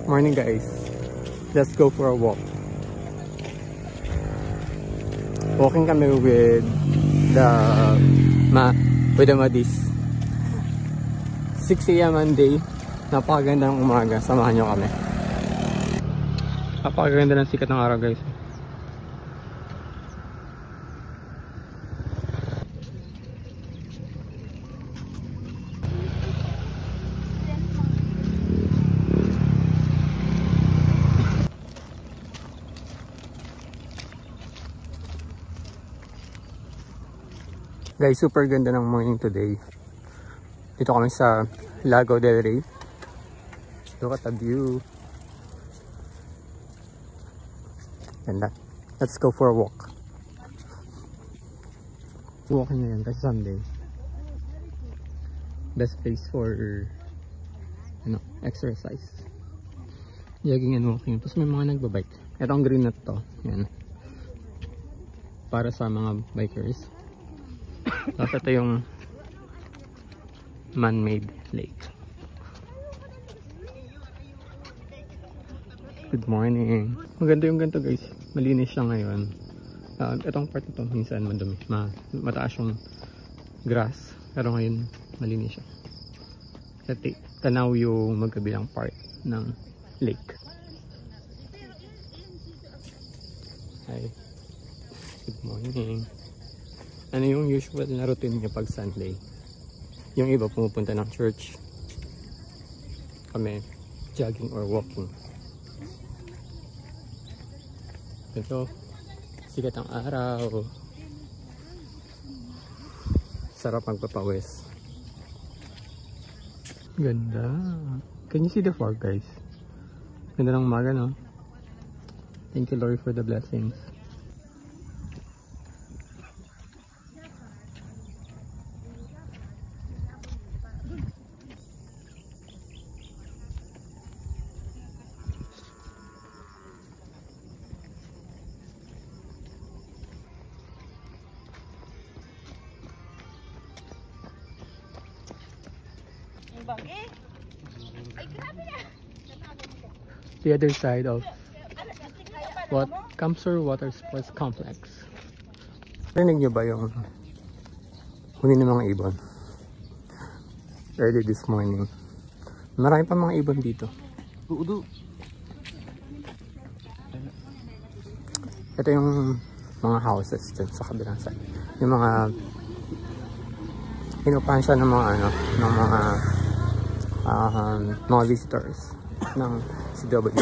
Morning guys. Let's go for a walk. Walking kami with the Madis. 6 AM Monday. Napakaganda ng umaga. Samahan nyo kami. Napakaganda ng sikat ng araw guys. Guys, super ganda ng morning today. Dito kami sa Lago del Rey. Look at the view. And let's go for a walk. Walking ngayon kasi Sunday. Best place for exercise. Jogging and walking. Tapos may mga nagbabike. Ito ang green na to. Yan. Para sa mga bikers. Tapos ito yung man-made lake. Good morning. Maganda yung ganito guys. Malinis siya ngayon. Itong part ito minsan madumi. Mataas yung grass. Pero ngayon malinis siya. Kasi tanaw yung magkabilang part ng lake. Hi. Good morning. Ano yung usual na routine niyo pag Sunday? Yung iba pumupunta ng church. Kami, jogging or walking. Ito, sikat ang araw. Sarap magpapawis. Ganda. Can you see the fog guys? Ganda ng umaga no? Thank you Lord for the blessings. The other side of Kamsur Water Sports Complex. Rinig nyo ba yung huni ng mga ibon? Early this morning. Marami pa mga ibon dito. Ito yung mga houses dyan sa kabilang side. Yung mga inupahan siya ng mga mga visitors ng CW.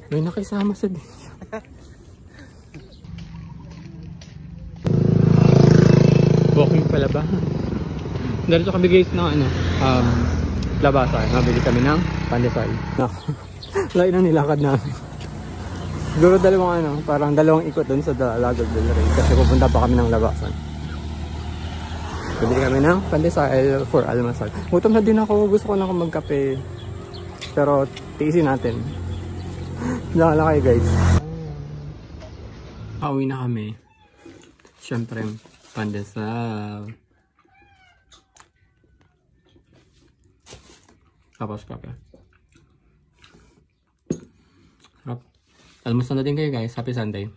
May nakisama sa video. Walking pala ba? Dito kami guys ng labasan. Nabili kami ng pandesal. Lain ang nilakad namin. Siguro parang dalawang ikot dun sa Lago del Rey kasi pupunta pa kami ng labasan. Bili kami ng pandesal for almusal. Gutom na din ako. Gusto ko na magkape. Pero tiisin natin. Diyan lang kayo guys. Pauwi na kami. Siyempre, pandesal. Tapos kape. Sarap. Almusal na din kayo guys. Happy Sunday.